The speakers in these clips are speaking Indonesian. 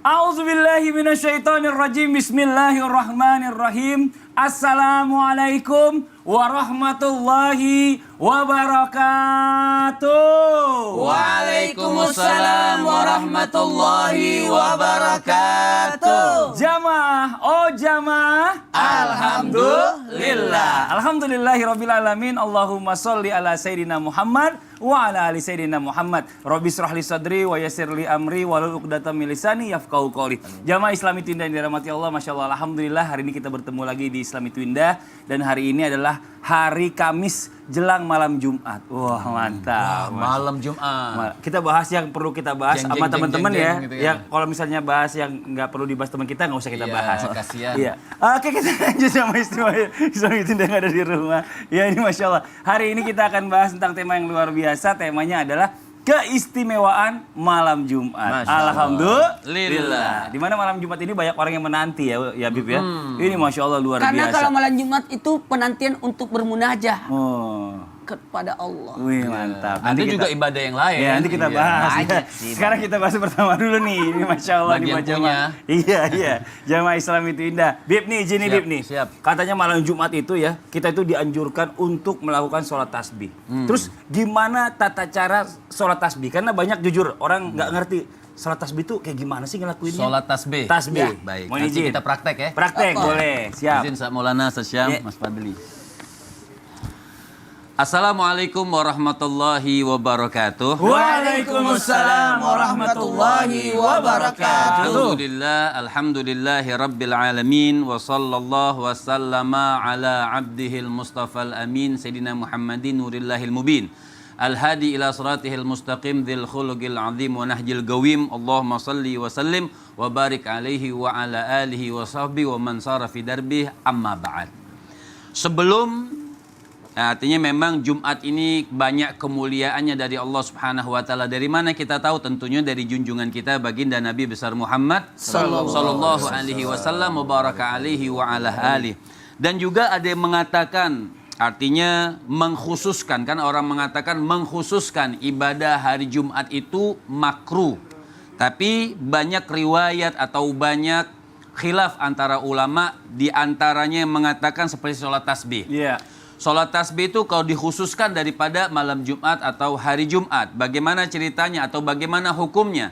A'udzubillahi minasyaitonirrajim. Bismillahirrahmanirrahim. Assalamualaikum warahmatullahi wabarakatuh. Waalaikumsalam warahmatullahi wabarakatuh. Jamaah, oh jamaah. Alhamdulillah. Alhamdulillahirabbil alamin. Allahumma sholli ala sayidina Muhammad wa ala ali sayidina Muhammad. Rabbi shrah li sadri wa yassir li amri wahlul 'uqdatam min lisani yafqahu qawli. Jamaah Islam itu indah yang dirahmati Allah, masyaallah, alhamdulillah hari ini kita bertemu lagi di Islam itu indah dan hari ini adalah hari Kamis jelang malam Jumat. Wah, mantap. Malam Jumat. Kita bahas yang perlu kita bahas Jeng, sama jeng, teman-teman jeng, ya. jeng, gitu Ya, kalau misalnya bahas yang nggak perlu dibahas teman kita nggak usah kita Iya, bahas. kasihan. Iya. Oke, kita lanjut sama istimewa Islam itu yang ada di rumah. Ya, ini Masya Allah. Hari ini kita akan bahas tentang tema yang luar biasa. Temanya adalah keistimewaan malam Jumat. Alhamdulillah. Di mana malam Jumat ini banyak orang yang menanti ya Bib ya. Ini Masya Allah luar Karena biasa. kalau malam Jumat itu penantian untuk bermunajah Oh. kepada Allah. Wih, mantap. Nanti juga ibadah yang lain. Ya, nanti kita bahas. Banyak Ya. sih. Sekarang kita bahas pertama dulu nih. Ini Masya Allah Bagian nih jamaah. Iya. Jamaah Islam itu indah. Bib nih, Jini Siap, Bib nih. siap. Katanya malam Jumat itu ya, kita itu dianjurkan untuk melakukan sholat tasbih. Terus gimana tata cara sholat tasbih? Karena banyak jujur orang nggak ngerti sholat tasbih itu kayak gimana sih ngelakuinnya? Sholat tasbih. Tasbih. Ya, baik. Mohon Nanti izin. kita praktek ya. Praktek, boleh. Siap. Izin Sa Maulana, Sa Syam, Ya. Mas Fadli. Assalamualaikum warahmatullahi wabarakatuh. Waalaikumsalam warahmatullahi wabarakatuh. Alhamdulillahi rabbil alamin wa sallallahu wa sallama ala abdihil mustafal amin Sayyidina Muhammadin nurillahil mubin al-hadi ila siratihil mustaqim dzil khuluqil azim wa nahjil gawim. Allahumma salli wa sallim wa barik alaihi wa ala alihi wa sahbihi wa man sara fi darbih, amma ba'd. Artinya memang Jumat ini banyak kemuliaannya dari Allah Subhanahu wa taala. Dari mana kita tahu? Tentunya dari junjungan kita baginda Nabi besar Muhammad sallallahu alaihi wasallam mubaraka alaihi wa ala alihi. Dan juga ada yang mengatakan artinya mengkhususkan, kan orang mengatakan mengkhususkan ibadah hari Jumat itu makruh. Tapi banyak riwayat atau banyak khilaf antara ulama, di antaranya yang mengatakan seperti sholat tasbih. Iya. Sholat tasbih itu kalau dikhususkan daripada malam Jumat atau hari Jumat. Bagaimana ceritanya atau bagaimana hukumnya?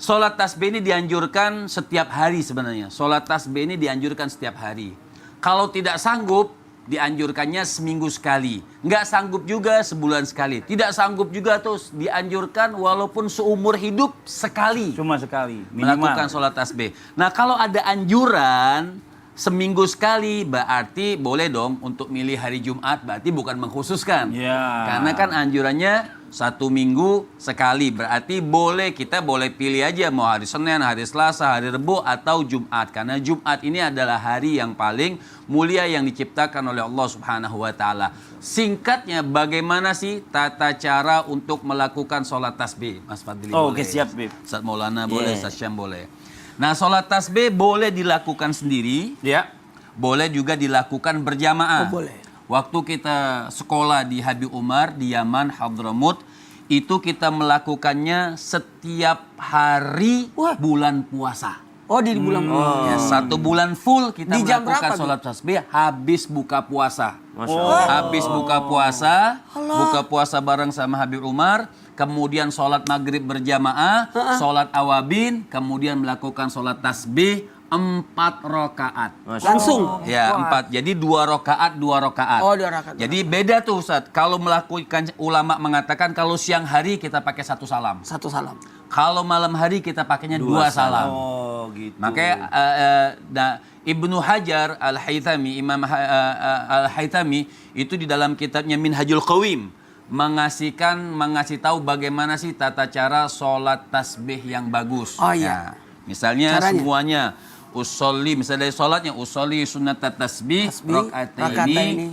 Sholat tasbih ini dianjurkan setiap hari sebenarnya. Sholat tasbih ini dianjurkan setiap hari. Kalau tidak sanggup, dianjurkannya seminggu sekali. Nggak sanggup juga sebulan sekali. Tidak sanggup juga tuh dianjurkan walaupun seumur hidup sekali. Cuma sekali. Minimal. Melakukan sholat tasbih. Nah kalau ada anjuran seminggu sekali, berarti boleh dong untuk milih hari Jumat, berarti bukan mengkhususkan. Ya. Karena kan anjurannya 1 minggu sekali, berarti kita boleh pilih aja mau hari Senin, hari Selasa, hari Rebo atau Jumat. Karena Jumat ini adalah hari yang paling mulia yang diciptakan oleh Allah Subhanahu wa taala. Singkatnya, bagaimana sih tata cara untuk melakukan sholat tasbih? Mas Fadli boleh. Oke, siap, Bib. Ustaz Maulana boleh, Ustaz Syam boleh. Nah, sholat tasbih boleh dilakukan sendiri, Ya. boleh juga dilakukan berjamaah. Oh, boleh. Waktu kita sekolah di Habib Umar di Yaman, Hadramut, itu kita melakukannya setiap hari bulan puasa. Oh, di bulan Ya, 1 bulan full kita Di jam melakukan berapa, sholat tasbih habis buka puasa. Allah. Habis buka puasa bareng sama Habib Umar, kemudian sholat maghrib berjamaah, sholat awabin, kemudian melakukan sholat tasbih 4 rakaat. langsung. Ya, 4. Jadi 2 rakaat, 2 rakaat. Oh, 2 rakaat. Jadi beda tuh Ustaz. Kalau melakukan, ulama mengatakan kalau siang hari kita pakai 1 salam. 1 salam. Kalau malam hari kita pakainya 2 salam. Oh, gitu. Makanya Ibnu Hajar Al-Haythami, Imam Al-Haythami itu di dalam kitabnya Minhajul Qawim mengasih tahu bagaimana sih tata cara sholat tasbih yang bagus. Oh, iya. Misalnya Caranya? semuanya misalnya dari sholatnya sunnat tasbih rakaataini,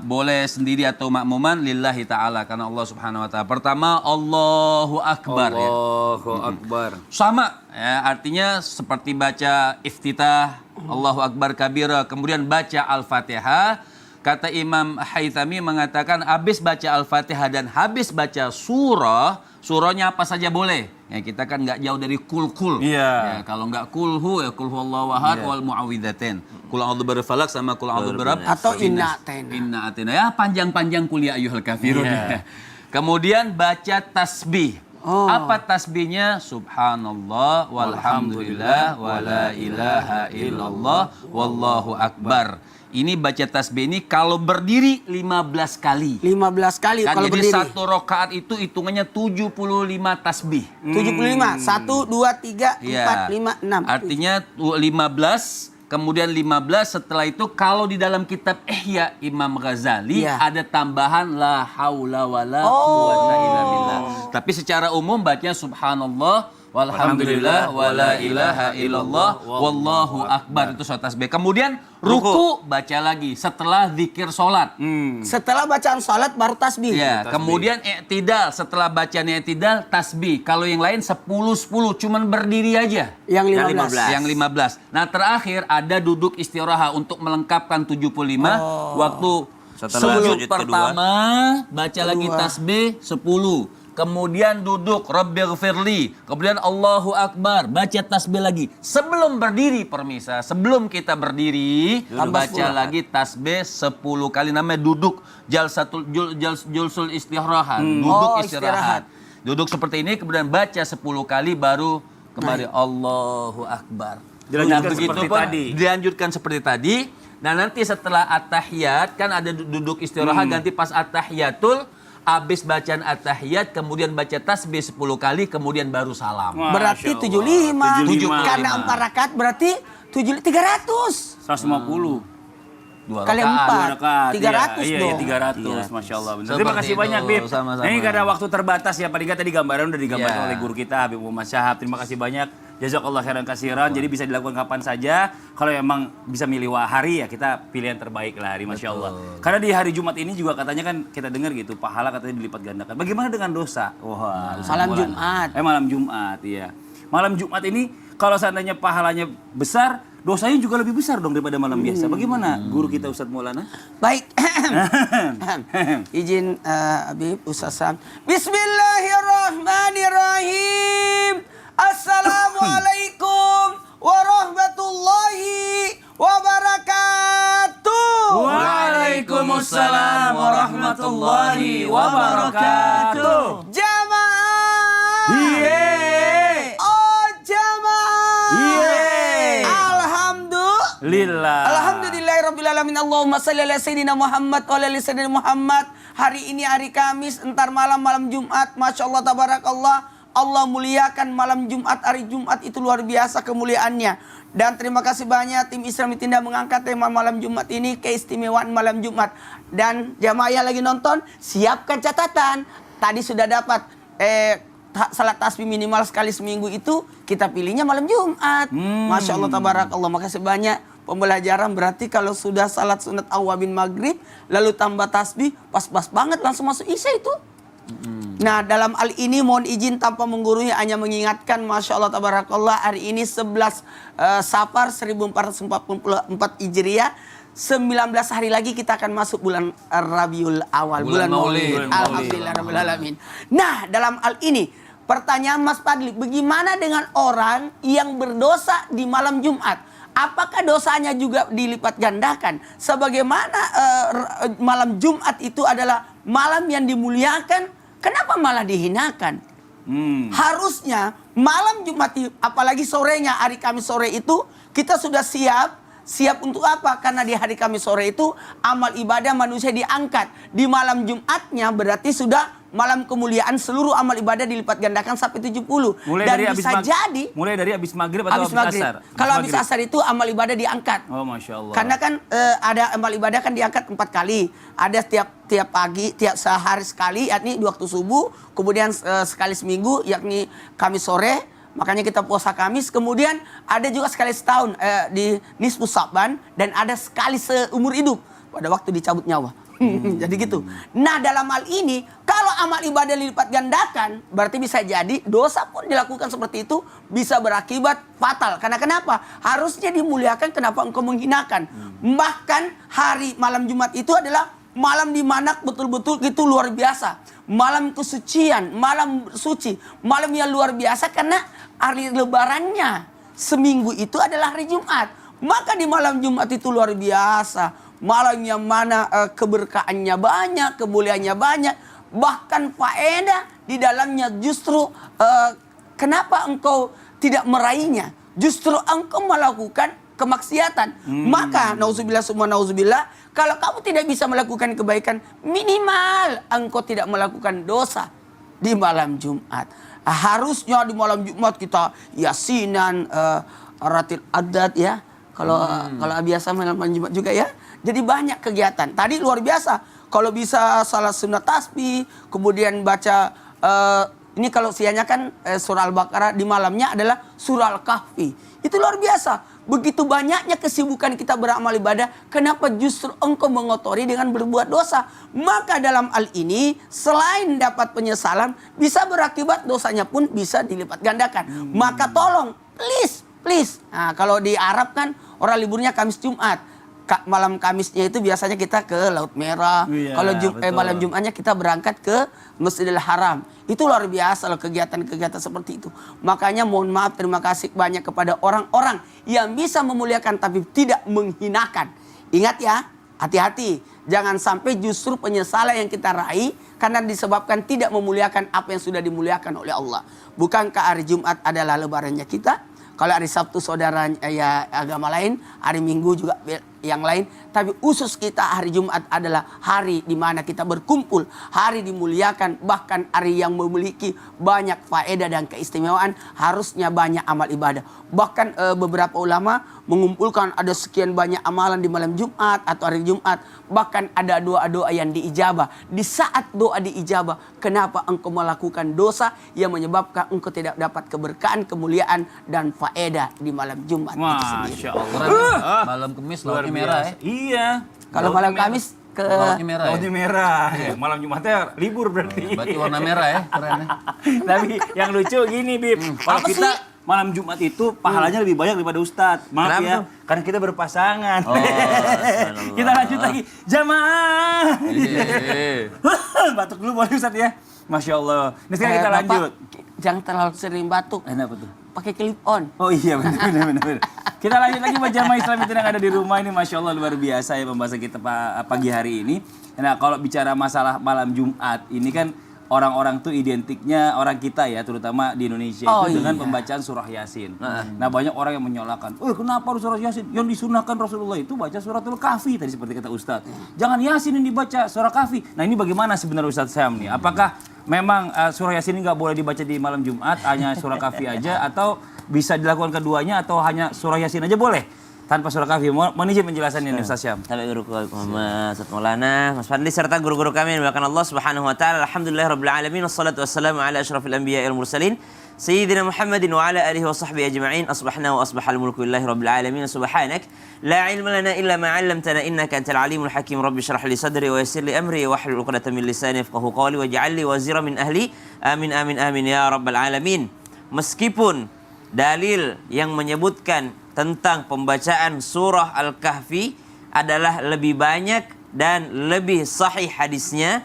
boleh sendiri atau makmuman lillahi ta'ala, karena Allah Subhanahu wa ta'ala. Pertama Allahu Akbar. Allahu Akbar. Sama ya, artinya seperti baca iftitah, Allahu Akbar kabira, kemudian baca Al-Fatihah, Kata Imam Haythami mengatakan habis baca Al-Fatihah dan habis baca surahnya apa saja boleh. Ya, kita kan nggak jauh dari kul-kul. Iya. Ya, kalau nggak kulhu ya kul huwallahu ahad wal muawwidzatain. Kul a'udzu birabbil falaq sama kul a'udzu birabb Atau Inna atena. Ya panjang-panjang kuliah ayyuhal kafirun. Iya. Kemudian baca tasbih. Apa tasbihnya? Subhanallah walhamdulillah wala ilaha illallah wallahu akbar. Ini baca tasbih ini kalau berdiri 15 kali. 15 kali Kan kalau jadi berdiri. satu rakaat itu hitungannya 75 tasbih. 75. 1, 2, 3, 4, Iya. 5, 6. Artinya 15, kemudian 15 setelah itu kalau di dalam kitab Ihya Imam Ghazali Iya. ada tambahan la haula wala quwata illa billah. Tapi secara umum bacanya subhanallah walhamdulillah wala ilaha illallah wallahu akbar, itu surat tasbih. Kemudian ruku baca lagi setelah zikir salat. Setelah bacaan salat baru tasbih. Ya, kemudian i'tidal, setelah bacaan i'tidal tasbih. Kalau yang lain 10 cuman berdiri aja. Yang 15. Yang 15. Nah, terakhir ada duduk istirahat untuk melengkapkan 75. Waktu Setelah sujud sujud kedua. pertama baca lagi tasbih 10. Kemudian duduk Rabbighfirli, kemudian Allahu Akbar, baca tasbih lagi. Sebelum berdiri permisa, sebelum kita berdiri baca lagi tasbih 10 kali, namanya duduk julsul istirahat, duduk istirahat. Duduk seperti ini kemudian baca 10 kali baru kembali Allahu Akbar. Dilanjutkan seperti tadi. Dilanjutkan seperti tadi. Nah, nanti setelah at-tahiyat kan ada duduk istirahat, ganti pas at-tahiyatul. Habis bacaan at-tahiyat, kemudian baca tasbih 10 kali, kemudian baru salam. Berarti Masya Allah. 75. Karena 4 rakaat berarti 300. 150. 2 Kali rakaat. 4. 300 iya, dong. Iya, 300. Masya Allah. Benar. Seperti Terima kasih itu, banyak, Bib. sama-sama. Nah, ini karena waktu terbatas ya, paling nggak tadi gambaran udah digambarkan Iya. oleh guru kita, Habib Muhammad Syahab. Terima kasih banyak. Jazakallah khairan kasiran. Jadi bisa dilakukan kapan saja. Kalau emang bisa milih hari ya kita pilih yang terbaik lah hari, Masya Allah. Karena di hari Jumat ini juga katanya kan kita dengar gitu, pahala katanya dilipat gandakan. Bagaimana dengan dosa? Wah, Malam Jumat. Malam Jumat, iya. Malam Jumat ini kalau seandainya pahalanya besar, dosanya juga lebih besar dong daripada malam biasa. Bagaimana guru kita Ustadz Maulana? Baik. Izin Habib Ustaz Sam. Bismillahirrahmanirrahim. Assalamualaikum warahmatullahi wabarakatuh. Waalaikumsalam warahmatullahi wabarakatuh. Jamaah. Yeay. Oh jamaah. Yeay. Alhamdulillah. Alhamdulillahirrabbilalamin. Allahumma salli ala Sayyidina Muhammad wa ala Sayyidina Muhammad. Hari ini hari Kamis, entar malam Jumat. Masya Allah, tabarakallah. Allah muliakan malam Jumat. Hari Jumat itu luar biasa kemuliaannya. Dan terima kasih banyak tim Islami Tindak mengangkat tema malam Jumat ini, keistimewaan malam Jumat. Dan jamaah yang lagi nonton, siapkan catatan. Tadi sudah dapat salat tasbih minimal sekali seminggu itu kita pilihnya malam Jumat. Masya Allah, tabarakallah. Makasih banyak pembelajaran. Berarti kalau sudah salat sunat awabin maghrib lalu tambah tasbih, pas-pas banget langsung masuk isya itu. Nah, dalam hal ini mohon izin tanpa menggurui, hanya mengingatkan, Masya Allah, tabarakallah, hari ini 11 Safar 1444 Hijriah. 19 hari lagi kita akan masuk bulan Rabiul Awal, bulan Maulid. Alhamdulillah rabbil alamin. Nah, dalam hal ini pertanyaan Mas Fadli, bagaimana dengan orang yang berdosa di malam Jumat? Apakah dosanya juga dilipat gandakan? Sebagaimana malam Jumat itu adalah malam yang dimuliakan, kenapa malah dihinakan? Harusnya malam Jumat, apalagi sorenya, hari Kamis sore itu kita sudah siap untuk apa? Karena di hari Kamis sore itu amal ibadah manusia diangkat. Di malam Jumatnya berarti sudah malam kemuliaan, seluruh amal ibadah dilipat gandakan sampai 70. Dan bisa jadi mulai dari habis maghrib atau habis asar? Kalau habis asar itu amal ibadah diangkat. Oh, Masya Allah. Karena kan ada amal ibadah kan diangkat 4 kali. Ada tiap pagi, tiap sehari sekali, yakni di waktu subuh. Kemudian sekali seminggu, yakni Kamis sore. Makanya kita puasa Kamis. Kemudian ada juga sekali setahun di Nisfu Sa'ban. Dan ada sekali seumur hidup pada waktu dicabut nyawa. Jadi gitu. Nah, dalam hal ini, kalau amal ibadah dilipat gandakan, berarti bisa jadi dosa pun dilakukan seperti itu bisa berakibat fatal. Karena kenapa? Harusnya dimuliakan, kenapa engkau menghinakan? Bahkan hari malam Jumat itu adalah malam di mana betul-betul itu luar biasa. Malam kesucian, malam suci, malam yang luar biasa karena hari lebarannya seminggu itu adalah hari Jumat. Maka di malam Jumat itu luar biasa. Malam yang mana keberkahannya banyak, kemuliaannya banyak. Bahkan faedah di dalamnya justru kenapa engkau tidak meraihnya? Justru engkau melakukan kemaksiatan. Maka nauzubillah summa nauzubillah, kalau kamu tidak bisa melakukan kebaikan, minimal engkau tidak melakukan dosa di malam Jumat. Harusnya di malam Jumat kita yasinan, ratil adat ya. Kalau biasa malam Jumat juga ya. Jadi banyak kegiatan. Tadi luar biasa. Kalau bisa salat sunat tasbih, kemudian baca ini kalau siangnya kan surah Al-Baqarah, di malamnya adalah surah Al-Kahfi. Itu luar biasa. Begitu banyaknya kesibukan kita beramal ibadah, kenapa justru engkau mengotori dengan berbuat dosa? Maka dalam hal ini selain dapat penyesalan, bisa berakibat dosanya pun bisa dilipat gandakan. Maka tolong, please. Nah, kalau di Arab kan orang liburnya Kamis Jumat. Malam Kamisnya itu biasanya kita ke Laut Merah. Iya, Kalau malam betul. Jumatnya kita berangkat ke Masjidil Haram. Itu luar biasa loh kegiatan-kegiatan seperti itu. Makanya mohon maaf, terima kasih banyak kepada orang-orang yang bisa memuliakan tapi tidak menghinakan. Ingat ya, hati-hati. Jangan sampai justru penyesalan yang kita raih karena disebabkan tidak memuliakan apa yang sudah dimuliakan oleh Allah. Bukankah hari Jumat adalah lebarannya kita? Kalau hari Sabtu saudara ya agama lain, hari Minggu juga yang lain. Tapi usus kita hari Jumat adalah hari di mana kita berkumpul. Hari dimuliakan, bahkan hari yang memiliki banyak faedah dan keistimewaan. Harusnya banyak amal ibadah. Bahkan beberapa ulama mengumpulkan ada sekian banyak amalan di malam Jumat atau hari Jumat. Bahkan ada doa-doa yang diijabah. Di saat doa diijabah, kenapa engkau melakukan dosa yang menyebabkan engkau tidak dapat keberkahan, kemuliaan, dan faedah di malam Jumat itu sendiri. Masya Allah. Malam Kemis Luar lautnya merah ya. biasa. Iya. Kalau malam Kamis ke Lautnya merah ya. Lautnya merah. Malam Jumatnya libur berarti. Berarti warna merah ya, keren ya. Tapi yang lucu gini, Bib. Kalau Apa kita sih? malam Jumat itu pahalanya lebih banyak daripada Ustadz. Maaf Kenapa ya, tuh? karena kita berpasangan. Oh, subhanallah. Kita lanjut lagi. Jamaah. Iya. Batuk dulu boleh Ustadz ya. Masya Allah. Nah sekarang kita Bapak, lanjut. jangan terlalu sering batuk. Kenapa tuh? Pakai clip on. Oh iya benar. Kita lanjut lagi buat jamaah Islam itu yang ada di rumah ini, Masya Allah luar biasa ya pembahasan kita pagi hari ini. Nah kalau bicara masalah malam Jumat ini kan orang-orang tuh identiknya orang kita ya, terutama di Indonesia itu dengan pembacaan surah Yasin. Nah banyak orang yang menyalahkan, kenapa harus surah Yasin? Yang disunahkan Rasulullah itu baca suratul Kahfi tadi seperti kata Ustadz. Jangan Yasin yang dibaca, surah Kahfi. Nah ini bagaimana sebenarnya Ustadz Syam nih? Apakah memang surah Yasin ini nggak boleh dibaca di malam Jumat, hanya surah Kahfi aja, atau bisa dilakukan keduanya, atau hanya surah Yasin aja boleh tanpa surah Kahfi? Mohon izin penjelasannya nih Ustaz Syam. Kami guru Muhammad Ustaz Maulana, Mas Fadli serta guru-guru kami yang dimuliakan Allah Subhanahu wa taala. Alhamdulillahirabbil alamin wassalatu wassalamu ala asyrafil anbiya'i wal mursalin sayyidina Muhammadin wa ala alihi wa sahbihi ajma'in. Asbahna wa asbahal mulku lillahi rabbil alamin. Subhanak la ilma lana illa ma 'allamtana innaka antal alimul hakim. Rabbi shrah li sadri wa yassir li amri wa hlul 'uqdatam min lisani yafqahu qawli waj'al li wazira min ahli. Amin amin amin ya rabbal alamin. Meskipun dalil yang menyebutkan tentang pembacaan surah Al-Kahfi adalah lebih banyak dan lebih sahih hadisnya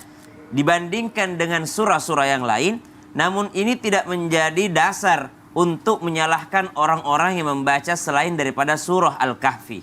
dibandingkan dengan surah-surah yang lain, namun ini tidak menjadi dasar untuk menyalahkan orang-orang yang membaca selain daripada surah Al-Kahfi.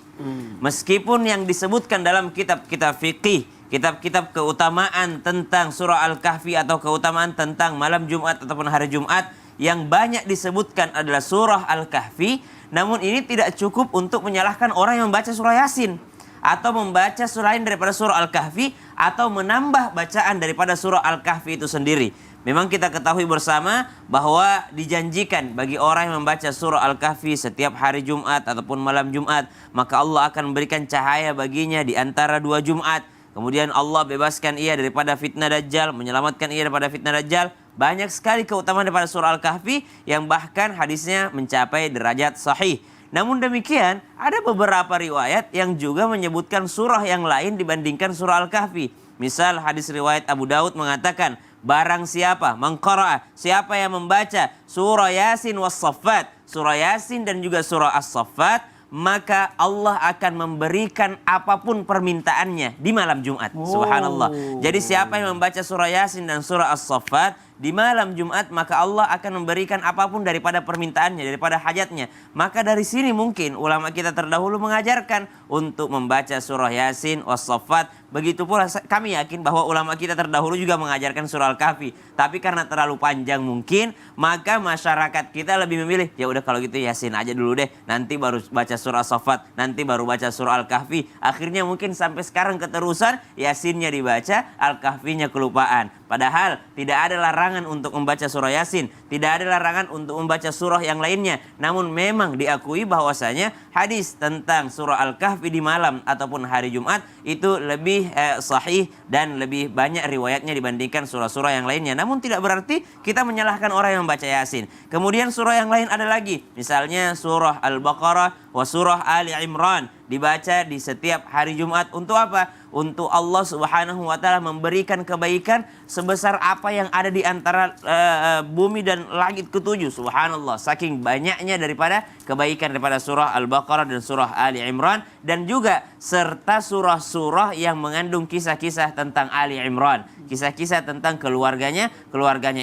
Meskipun yang disebutkan dalam kitab-kitab fikih, kitab-kitab keutamaan tentang surah Al-Kahfi atau keutamaan tentang malam Jumat ataupun hari Jumat, yang banyak disebutkan adalah surah Al-Kahfi, namun ini tidak cukup untuk menyalahkan orang yang membaca surah Yasin atau membaca selain daripada surah Al-Kahfi atau menambah bacaan daripada surah Al-Kahfi itu sendiri. Memang kita ketahui bersama bahwa dijanjikan bagi orang yang membaca surah Al-Kahfi setiap hari Jumat ataupun malam Jumat, maka Allah akan memberikan cahaya baginya di antara dua Jumat. Kemudian Allah bebaskan ia daripada fitnah Dajjal, menyelamatkan ia daripada fitnah Dajjal. Banyak sekali keutamaan daripada surah Al-Kahfi yang bahkan hadisnya mencapai derajat sahih. Namun demikian, ada beberapa riwayat yang juga menyebutkan surah yang lain dibandingkan surah Al-Kahfi. Misal hadis riwayat Abu Daud mengatakan barang siapa mengqara'a, siapa yang membaca surah Yasin was Saffat, surah Yasin dan juga surah As-Saffat, maka Allah akan memberikan apapun permintaannya di malam Jumat. Subhanallah. Jadi siapa yang membaca surah Yasin dan surah As-Saffat di malam Jumat, maka Allah akan memberikan apapun daripada permintaannya, daripada hajatnya. Maka dari sini mungkin ulama kita terdahulu mengajarkan untuk membaca surah Yasin was-Saffat. Begitu pula kami yakin bahwa ulama kita terdahulu juga mengajarkan surah Al-Kahfi. Tapi karena terlalu panjang mungkin, maka masyarakat kita lebih memilih, ya udah kalau gitu Yasin aja dulu deh, nanti baru baca surah As-Saffat, nanti baru baca surah Al-Kahfi. Akhirnya mungkin sampai sekarang keterusan, Yasinnya dibaca, Al-Kahfinya kelupaan. Padahal tidak ada larangan untuk membaca surah Yasin, tidak ada larangan untuk membaca surah yang lainnya. Namun memang diakui bahwasanya hadis tentang surah Al-Kahfi di malam ataupun hari Jumat itu lebih sahih dan lebih banyak riwayatnya dibandingkan surah-surah yang lainnya. Namun tidak berarti kita menyalahkan orang yang membaca Yasin. Kemudian surah yang lain ada lagi, misalnya surah Al-Baqarah wa surah Ali Imran, dibaca di setiap hari Jumat. Untuk apa? Untuk Allah Subhanahu wa taala memberikan kebaikan sebesar apa yang ada di antara bumi dan langit ketujuh. Subhanallah, saking banyaknya daripada kebaikan daripada surah Al-Baqarah dan surah Ali Imran, dan juga serta surah-surah yang mengandung kisah-kisah tentang Ali Imran, kisah-kisah tentang keluarganya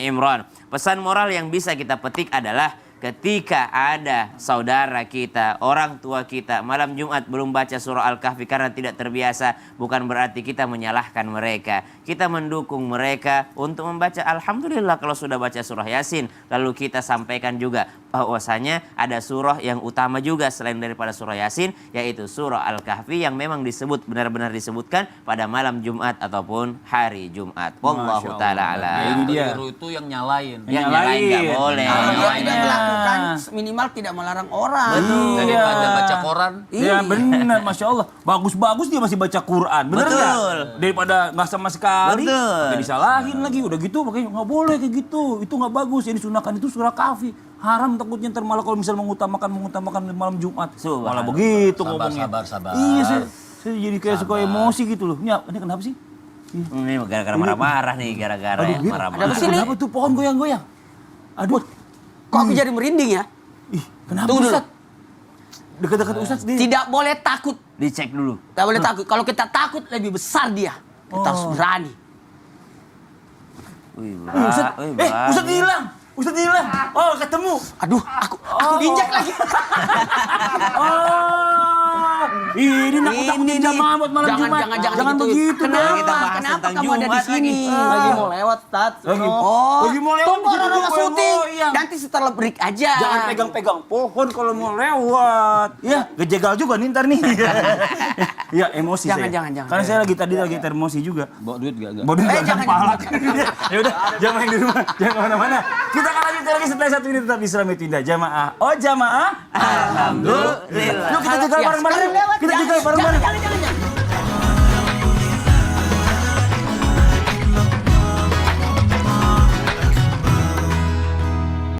Imran. Pesan moral yang bisa kita petik adalah ketika ada saudara kita, orang tua kita malam Jumat belum baca surah Al-Kahfi karena tidak terbiasa, bukan berarti kita menyalahkan mereka. Kita mendukung mereka untuk membaca. Alhamdulillah kalau sudah baca surah Yasin. Lalu kita sampaikan juga bahwasanya ada surah yang utama juga selain daripada surah Yasin, yaitu surah Al-Kahfi yang memang disebut, benar-benar disebutkan pada malam Jumat ataupun hari Jumat. Wallahu ta'ala alam. Ini dia. Keliru itu yang nyalain. Yang nyalain nggak boleh. Kalau dia tidak melakukan, minimal tidak melarang orang. Betul. Daripada baca koran. Ya benar, Masya Allah. Bagus-bagus dia masih baca Quran. Bener Betul. nggak? Daripada nggak sama sekali. Betul. Pakai disalahin lagi. Udah gitu makanya nggak boleh kayak gitu. Itu nggak bagus. Yang disunahkan itu surah Kahfi. Haram takutnya ntar malah kalau misalnya mengutamakan malam Jumat. Malah begitu ngomongnya. Sabar. Iya, saya jadi kayak suka emosi gitu loh. Ini kenapa sih? Ini gara-gara marah-marah nih, gara-gara ya, marah-marah. Ada apa sih, Li? Kenapa tuh pohon goyang-goyang? Aduh. Kok aku jadi merinding ya? Ih, kenapa Tunggu dulu. Ustaz? Dekat-dekat Ustaz dia. Tidak boleh takut. Dicek dulu. Tidak boleh takut. Kalau kita takut lebih besar dia. Kita harus berani. Wih, Ustaz, Ustaz hilang. Ustaz hilang. Oh, ketemu. Aduh, aku diinjak lagi. Oh, ini nakut-nakutin jamaah buat malam Jumat. Jangan begitu. Kenapa? Kita bahas Kenapa tentang kamu ada di Jumat sini? Lagi mau lewat, Tat. Lagi mau lewat. Tunggu orang syuting. goyang. Nanti setelah break aja. Jangan pegang-pegang pohon kalau mau lewat. Ya, gejegal juga nih ntar nih. Ya, emosi Jangan, saya. jangan. Karena saya lagi emosi juga. Bawa duit gak? Bodoh jangan. jangan palak. Ya udah, jangan main di rumah, jangan kemana-mana. Kita akan lanjut lagi setelah 1 menit tetap di Islam itu Indah. Jamaah. Oh, jamaah. Alhamdulillah. Yuk kita jaga bareng-bareng. Kita jaga bareng-bareng. Jangan.